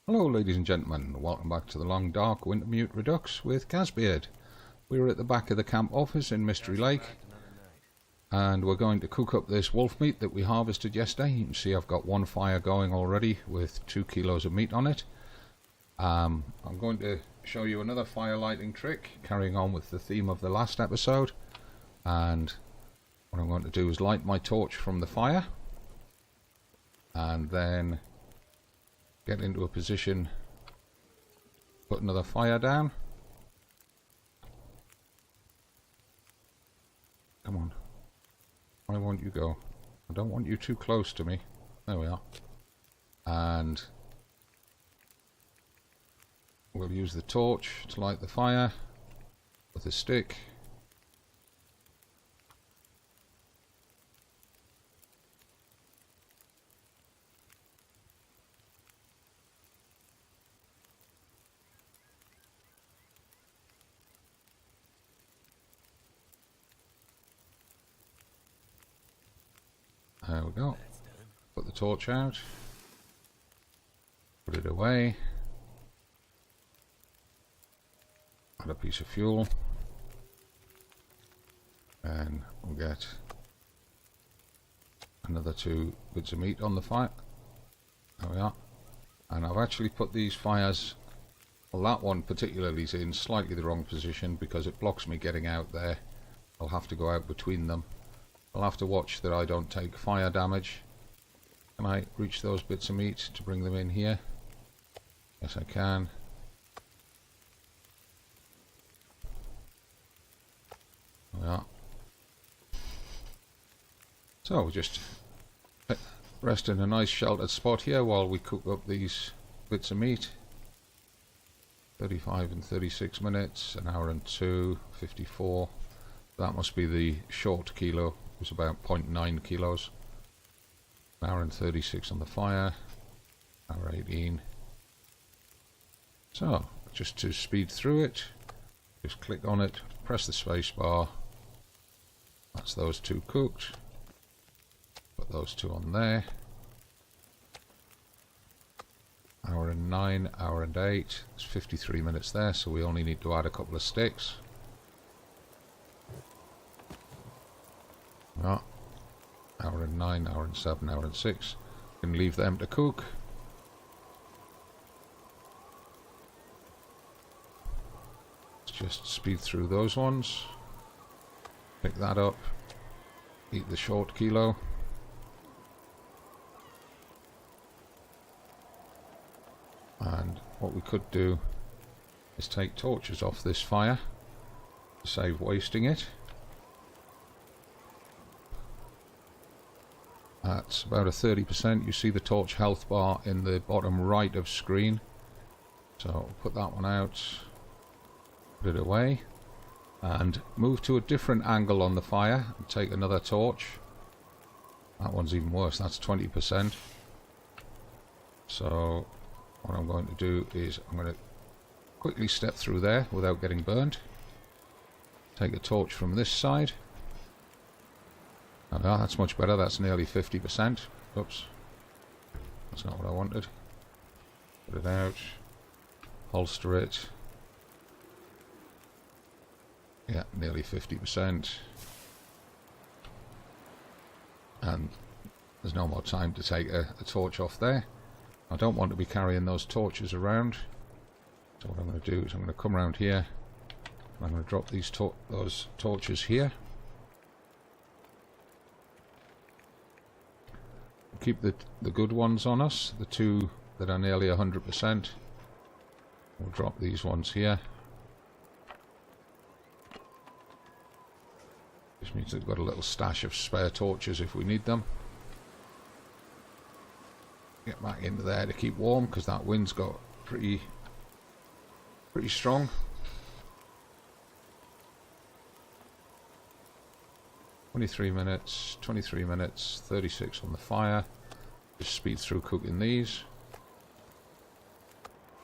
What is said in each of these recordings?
Hello ladies and gentlemen, welcome back to the long dark Wintermute Redux with Gazbeard. We're at the back of the camp office in Mystery Lake and we're going to cook up this wolf meat that we harvested yesterday. You can see I've got one fire going already with 2 kilos of meat on it. I'm going to show you another fire lighting trick, carrying on with the theme of the last episode. And what I'm going to do is light my torch from the fire and then get into a position, put another fire down. Come on. I want you go. I don't want you too close to me. There we are. And we'll use the torch to light the fire with a stick. There we go. Put the torch out. Put it away. Add a piece of fuel. And we'll get another 2 bits of meat on the fire. There we are. And I've actually put these fires, well, that one particularly is in slightly the wrong position because it blocks me getting out there. I'll have to go out between them. I'll have to watch that I don't take fire damage. Can I reach those bits of meat to bring them in here? Yes, I can. There we are. So we'll just rest in a nice sheltered spot here while we cook up these bits of meat. 35 and 36 minutes, an hour and 2, 54. That must be the short kilo. It was about 0.9 kilos. An hour and 36 on the fire. Hour 18. So, just to speed through it, just click on it, press the space bar. That's those 2 cooked. Put those 2 on there. Hour and 9, hour and 8. There's 53 minutes there, so we only need to add a couple of sticks. Yeah. Hour and 9, hour and 7, hour and 6. You can leave them to cook. Let's just speed through those ones. Pick that up. Eat the short kilo. And what we could do is take torches off this fire to save wasting it. That's about a 30%. You see the torch health bar in the bottom right of screen. So I'll put that one out, put it away, and move to a different angle on the fire and take another torch. That one's even worse, that's 20%. So what I'm going to do is I'm going to quickly step through there without getting burned. Take a torch from this side. Oh, that's much better, that's nearly 50%. Oops. That's not what I wanted. Put it out. Holster it. Yeah, nearly 50%. And there's no more time to take a torch off there. I don't want to be carrying those torches around. So what I'm going to do is I'm going to come around here. And I'm going to drop those torches here. Keep the good ones on us, the 2 that are nearly 100%. We'll drop these ones here. This means we've got a little stash of spare torches if we need them. Get back into there to keep warm because that wind's got pretty strong. 23 minutes, 36 on the fire. Just speed through cooking these.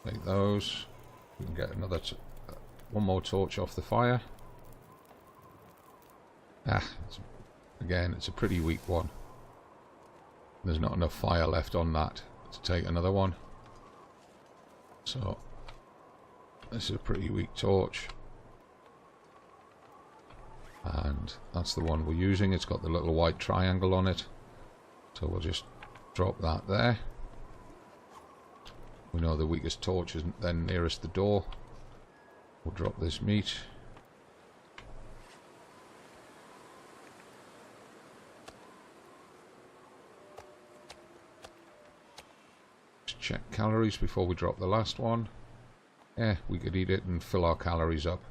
Take those. We can get another one more torch off the fire. Again, it's a pretty weak one. There's not enough fire left on that to take another one. So this is a pretty weak torch, and that's the one we're using. It's got the little white triangle on it, so we'll just drop that there. We know the weakest torch isn't then nearest the door. We'll drop this meat. Just check calories before we drop the last one. Yeah, we could eat it and fill our calories up,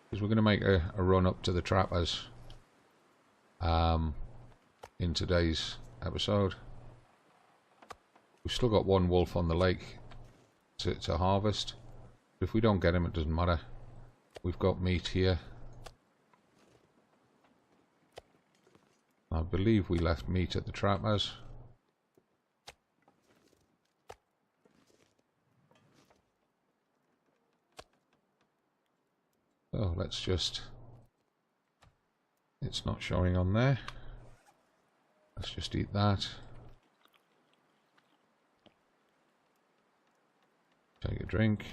because we're going to make a run up to the trappers in today's episode. We've still got one wolf on the lake to harvest. If we don't get him, it doesn't matter. We've got meat here. I believe we left meat at the trappers. So let's just... It's not showing on there. Let's just eat that. Take a drink.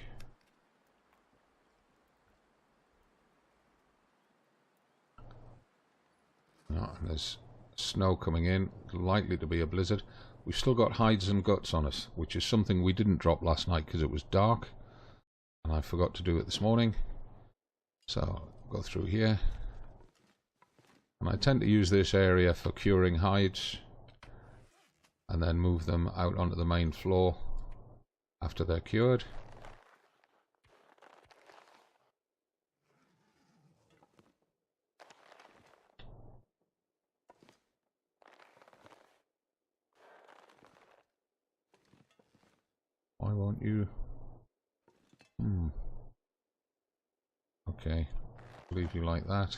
Oh, and there's snow coming in, likely to be a blizzard. We've still got hides and guts on us, which is something we didn't drop last night because it was dark, and I forgot to do it this morning. So go through here, and I tend to use this area for curing hides and then move them out onto the main floor after they're cured. Why won't you? Okay, leave you like that.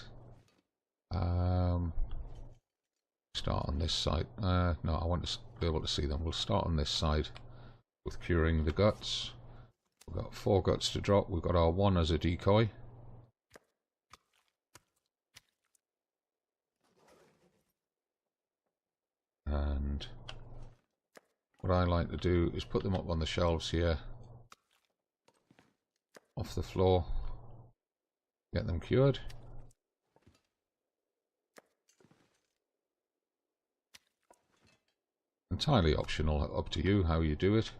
Start on this side. No, I want to be able to see them. We'll start on this side with curing the guts. We've got 4 guts to drop. We've got our 1 as a decoy. And what I like to do is put them up on the shelves here, off the floor, get them cured. Entirely optional, up to you how you do it.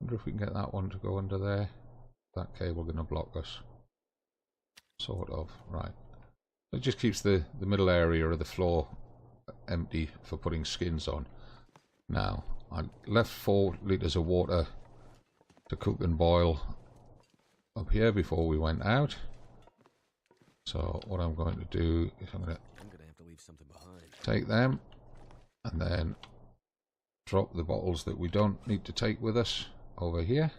Wonder if we can get that one to go under there. That cable going to block us. Sort of, right. It just keeps the middle area of the floor empty for putting skins on. Now, I left 4 litres of water to cook and boil up here before we went out. So what I'm going to do is I'm going to have to leave something behind. Take them and then drop the bottles that we don't need to take with us over here.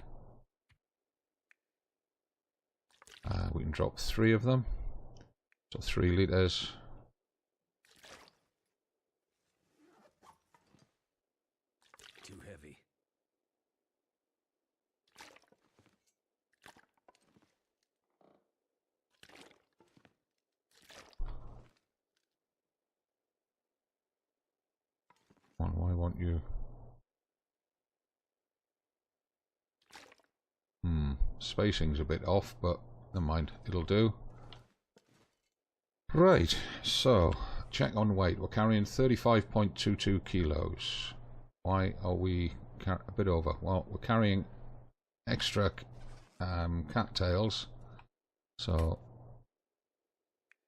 We can drop 3 of them, so 3 litres. Too heavy. Why won't you? Spacing's a bit off, but never mind, it'll do. Right, so check on weight. We're carrying 35.22 kilos. Why are we a bit over? Well, we're carrying extra cattails, so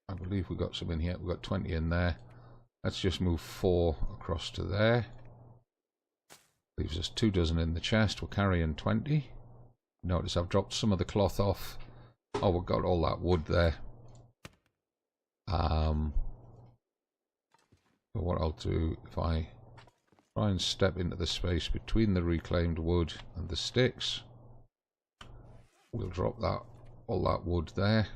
I believe we got some in here. We've got 20 in there. Let's just move 4 across to there. Leaves us 2 dozen in the chest. We're carrying 20. Notice I've dropped some of the cloth off. Oh, we've got all that wood there. But what I'll do, if I try and step into the space between the reclaimed wood and the sticks, we'll drop that all that wood there.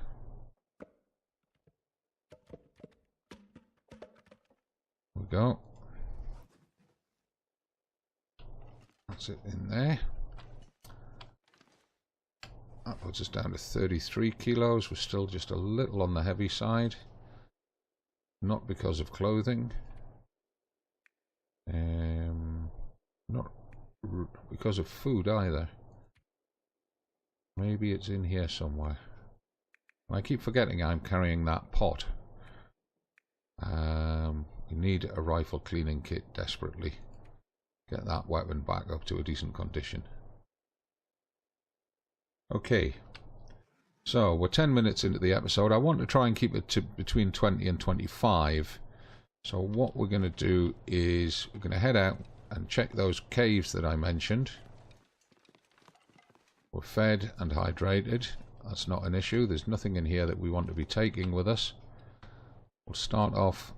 There we go. That's it in there. That puts us down to 33 kilos. We're still just a little on the heavy side. Not because of clothing. Not because of food either. Maybe it's in here somewhere. I keep forgetting I'm carrying that pot. We need a rifle cleaning kit desperately. Get that weapon back up to a decent condition. Okay. So, we're 10 minutes into the episode. I want to try and keep it to between 20 and 25. So what we're going to do is we're going to head out and check those caves that I mentioned. We're fed and hydrated. That's not an issue. There's nothing in here that we want to be taking with us. We'll start off,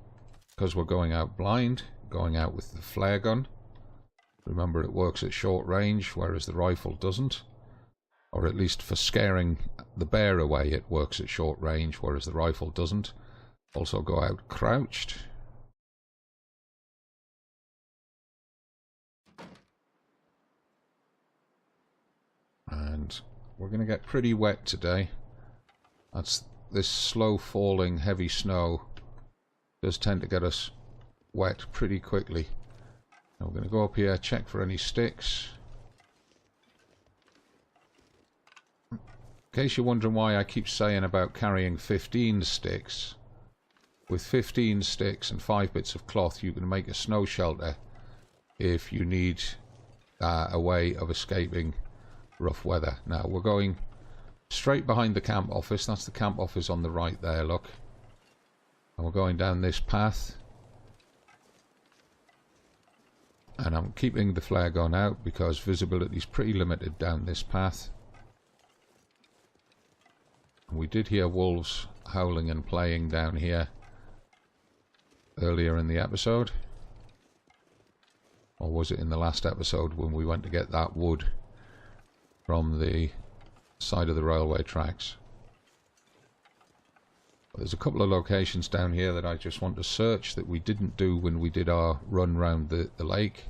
because we're going out blind, going out with the flare gun. Remember, it works at short range, whereas the rifle doesn't. Or at least for scaring the bear away, it works at short range, whereas the rifle doesn't. Also go out crouched. And we're going to get pretty wet today. This slow falling heavy snow does tend to get us wet pretty quickly. Now we're going to go up here, check for any sticks. In case you're wondering why I keep saying about carrying 15 sticks, with 15 sticks and 5 bits of cloth you can make a snow shelter if you need a way of escaping rough weather. Now we're going straight behind the camp office. That's the camp office on the right there, look. And we're going down this path. And I'm keeping the flare gun out because visibility is pretty limited down this path. And we did hear wolves howling and playing down here earlier in the episode. Or was it in the last episode when we went to get that wood from the side of the railway tracks? But there's a couple of locations down here that I just want to search that we didn't do when we did our run round the lake.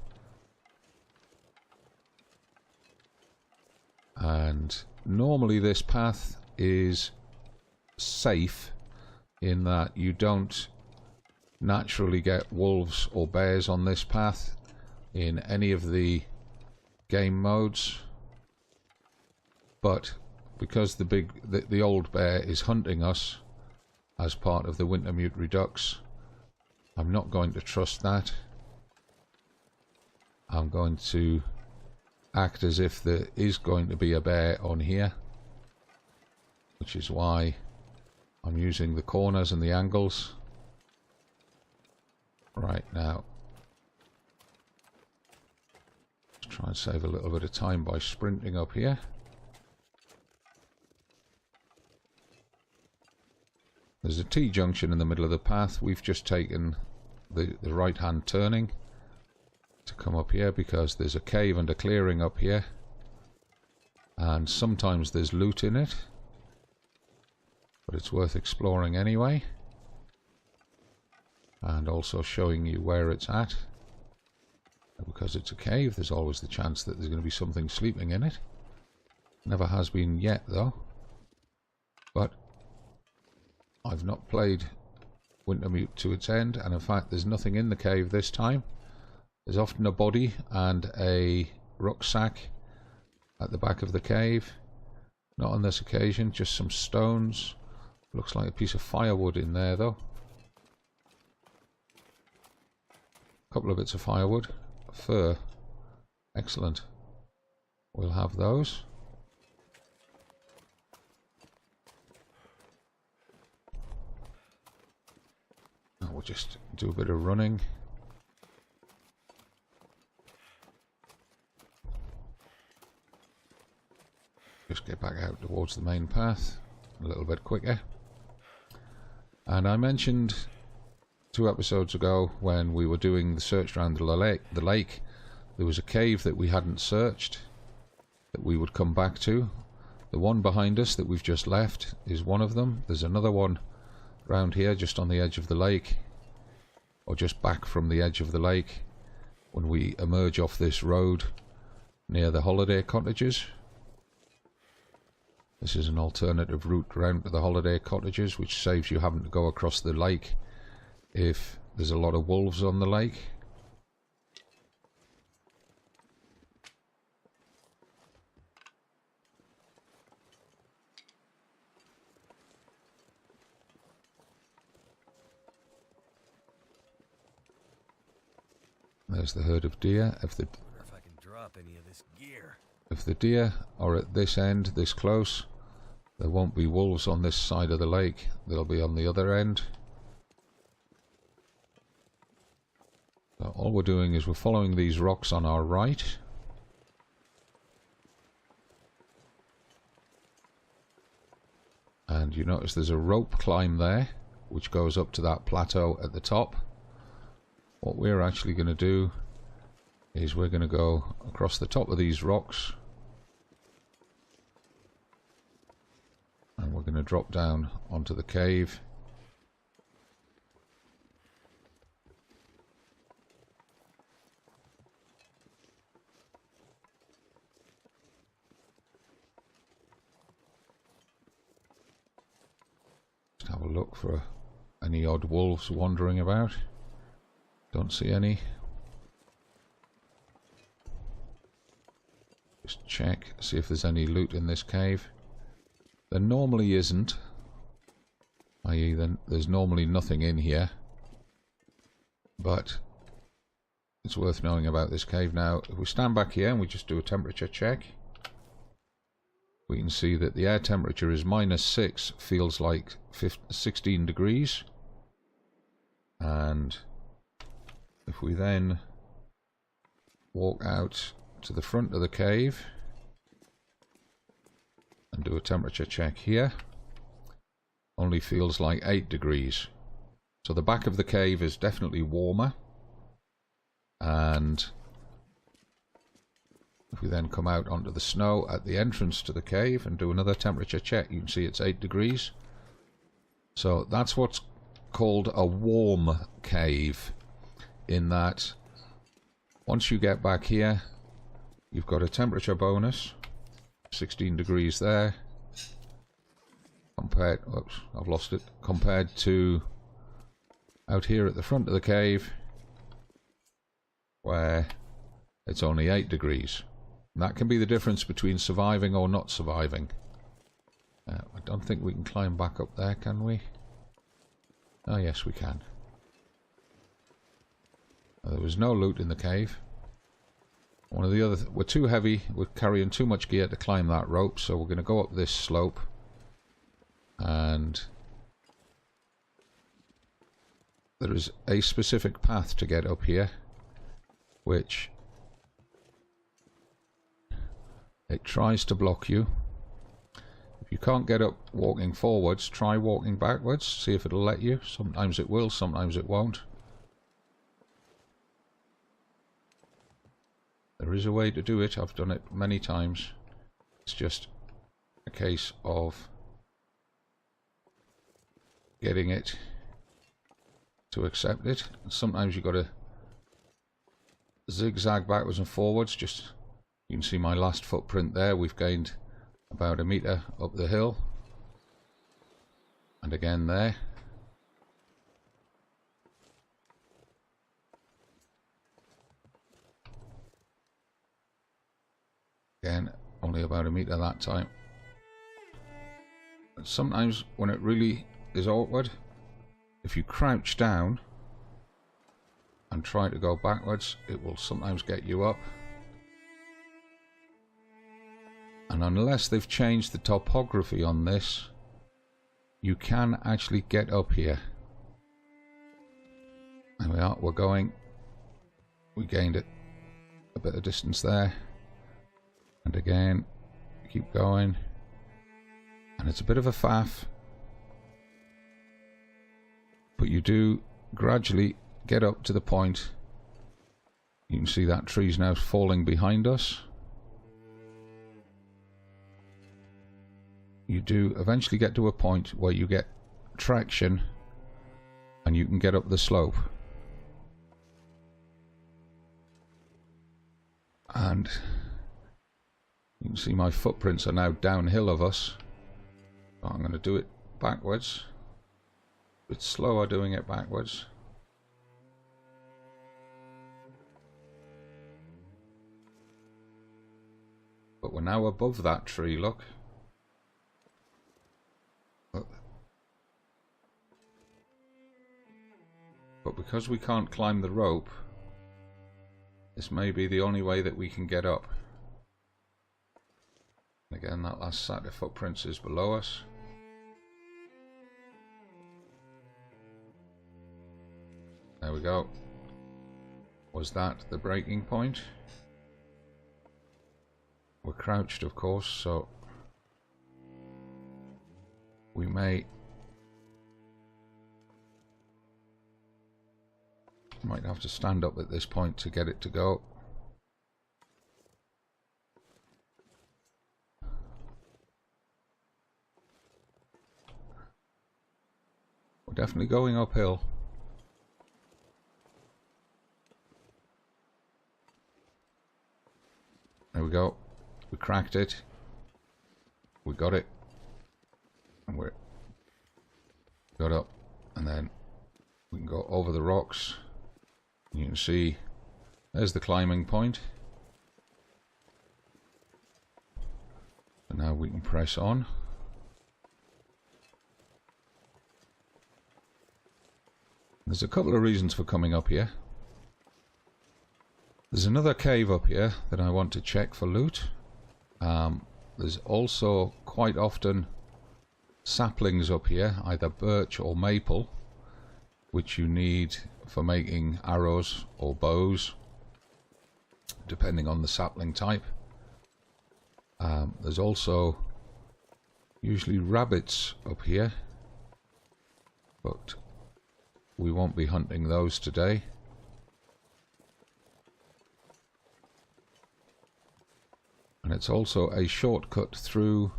And normally this path is safe in that you don't naturally get wolves or bears on this path in any of the game modes. But because the old bear is hunting us as part of the Wintermute Redux, I'm not going to trust that. I'm going to act as if there is going to be a bear on here, which is why I'm using the corners and the angles. Right, now let's try and save a little bit of time by sprinting up here. There's a T-junction in the middle of the path. We've just taken the right-hand turning to come up here because there's a cave and a clearing up here. And sometimes there's loot in it. But it's worth exploring anyway. And also showing you where it's at. And because it's a cave, there's always the chance that there's going to be something sleeping in it. Never has been yet, though. But I've not played Wintermute to its end, and in fact there's nothing in the cave this time. There's often a body and a rucksack at the back of the cave. Not on this occasion, just some stones. Looks like a piece of firewood in there though. A couple of bits of firewood. Fur. Excellent. We'll have those. We'll just do a bit of running. Just get back out towards the main path a little bit quicker. And I mentioned 2 episodes ago when we were doing the search around the lake, there was a cave that we hadn't searched that we would come back to. The one behind us that we've just left is one of them. There's another one around here just on the edge of the lake, or just back from the edge of the lake when we emerge off this road near the holiday cottages. This is an alternative route round to the holiday cottages, which saves you having to go across the lake if there's a lot of wolves on the lake. There's the herd of deer. If I can drop any of this gear. If the deer are at this end, this close, there won't be wolves on this side of the lake. They'll be on the other end. So all we're doing is we're following these rocks on our right. And you notice there's a rope climb there, which goes up to that plateau at the top. What we're actually going to do is we're going to go across the top of these rocks. And we're going to drop down onto the cave. Just have a look for any odd wolves wandering about. Don't see any. Just check, see if there's any loot in this cave. There normally isn't. I.e. there's normally nothing in here. But it's worth knowing about this cave now. If we stand back here and we just do a temperature check, we can see that the air temperature is -6, feels like 16 degrees. And if we then walk out to the front of the cave and do a temperature check here, only feels like 8 degrees. So the back of the cave is definitely warmer. And if we then come out onto the snow at the entrance to the cave and do another temperature check, you can see it's 8 degrees. So that's what's called a warm cave, in that once you get back here, you've got a temperature bonus, 16 degrees there, compared, oops, I've lost it, compared to out here at the front of the cave, where it's only 8 degrees. And that can be the difference between surviving or not surviving. I don't think we can climb back up there, can we? Oh yes, we can. There was no loot in the cave. One of the other, we're too heavy, we're carrying too much gear to climb that rope, so we're going to go up this slope. And there is a specific path to get up here, which it tries to block you. If you can't get up walking forwards, try walking backwards, see if it'll let you. Sometimes it will, sometimes it won't. There is a way to do it, I've done it many times. It's just a case of getting it to accept it. Sometimes you've got to zigzag backwards and forwards. Just, you can see my last footprint there. We've gained about a meter up the hill, and again there. Again, only about a meter that time. But sometimes when it really is awkward, if you crouch down and try to go backwards, it will sometimes get you up. And unless they've changed the topography on this, you can actually get up here. There we are, we're going. We gained it a bit of distance there. And again, keep going. And it's a bit of a faff, but you do gradually get up to the point. You can see that tree's now falling behind us. You do eventually get to a point where you get traction and you can get up the slope. And you can see my footprints are now downhill of us. So I'm going to do it backwards. A bit slower doing it backwards. But we're now above that tree, look. But because we can't climb the rope, This may be the only way that we can get up. Again, that last set of footprints is below us. There we go. Was that the breaking point? We're crouched, of course, so we might have to stand up at this point to get it to go. We're definitely going uphill. There we go. We cracked it. We got it. And we're got up. And then we can go over the rocks. You can see there's the climbing point. And now we can press on. There's a couple of reasons for coming up here. There's another cave up here that I want to check for loot. There's also quite often saplings up here, either birch or maple, which you need for making arrows or bows, depending on the sapling type. There's also usually rabbits up here, but we won't be hunting those today. And it's also a shortcut through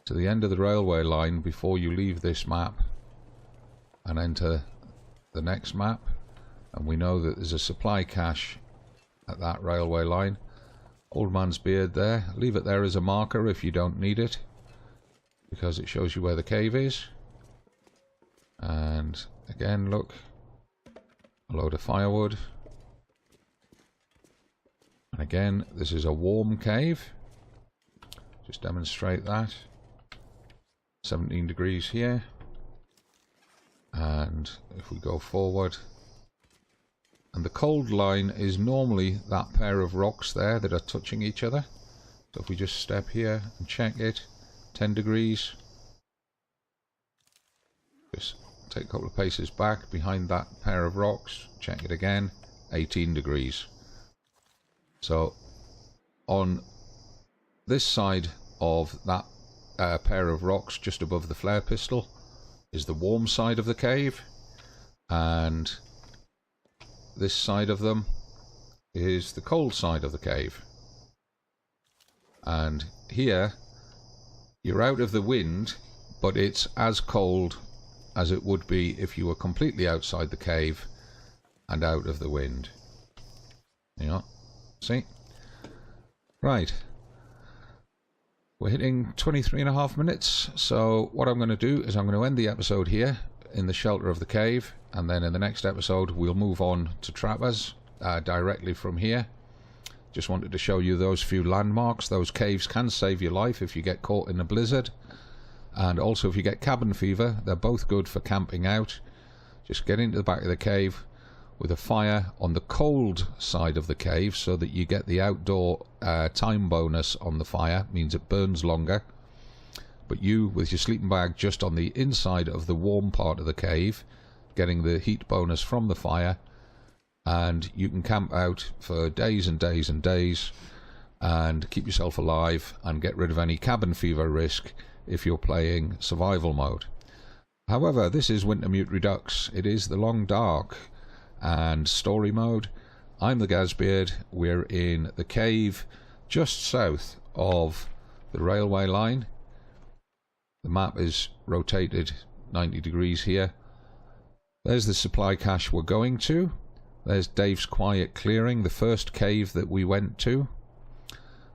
to the end of the railway line before you leave this map and enter the next map. And we know that there's a supply cache at that railway line. Old man's beard there. Leave it there as a marker if you don't need it, because it shows you where the cave is. And again, look, a load of firewood. And again, this is a warm cave. Just demonstrate that. 17 degrees here. And if we go forward, and the cold line is normally that pair of rocks there that are touching each other. So if we just step here and check it, 10 degrees. Just take a couple of paces back behind that pair of rocks, check it again, 18 degrees. So on this side of that pair of rocks just above the flare pistol is the warm side of the cave, and this side of them is the cold side of the cave. And here you're out of the wind, but it's as cold as it would be if you were completely outside the cave and out of the wind. Yeah. See? Right. We're hitting 23.5 minutes, so what I'm going to do is I'm going to end the episode here in the shelter of the cave, and then in the next episode we'll move on to trappers directly from here. Just wanted to show you those few landmarks. Those caves can save your life if you get caught in a blizzard, and also if you get cabin fever. They're both good for camping out. Just get into the back of the cave with a fire on the cold side of the cave so that you get the outdoor time bonus on the fire. Means it burns longer. But you, with your sleeping bag just on the inside of the warm part of the cave, getting the heat bonus from the fire, and you can camp out for days and days and days and keep yourself alive and get rid of any cabin fever risk if you're playing survival mode. However, this is Wintermute Redux. It is the long dark and story mode. I'm the Gazbeard. We're in the cave just south of the railway line. The map is rotated 90 degrees here. There's the supply cache we're going to. There's Dave's quiet clearing, the first cave that we went to.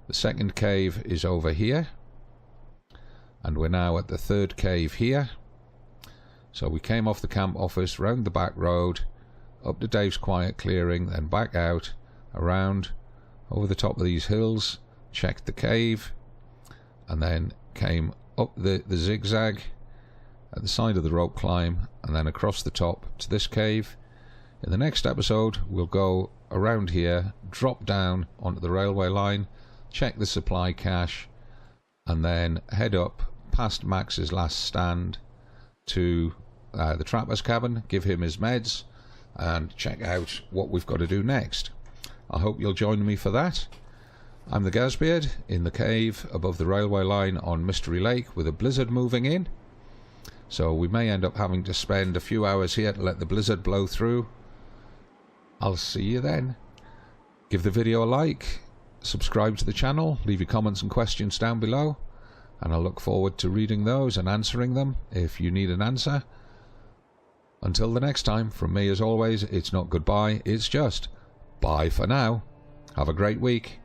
The second cave is over here, and we're now at the third cave here. So we came off the camp office, round the back road, up to Dave's quiet clearing, then back out, around, over the top of these hills, checked the cave, and then came up the zigzag at the side of the rope climb, and then across the top to this cave. In the next episode, we'll go around here, drop down onto the railway line, check the supply cache, and then head up past Max's last stand to the trapper's cabin, give him his meds, and check out what we've got to do next. I hope you'll join me for that. I'm the Gazbeard in the cave above the railway line on Mystery Lake with a blizzard moving in. So we may end up having to spend a few hours here to let the blizzard blow through. I'll see you then. Give the video a like, subscribe to the channel, leave your comments and questions down below, and I look forward to reading those and answering them if you need an answer. Until the next time, from me as always, it's not goodbye, it's just bye for now. Have a great week.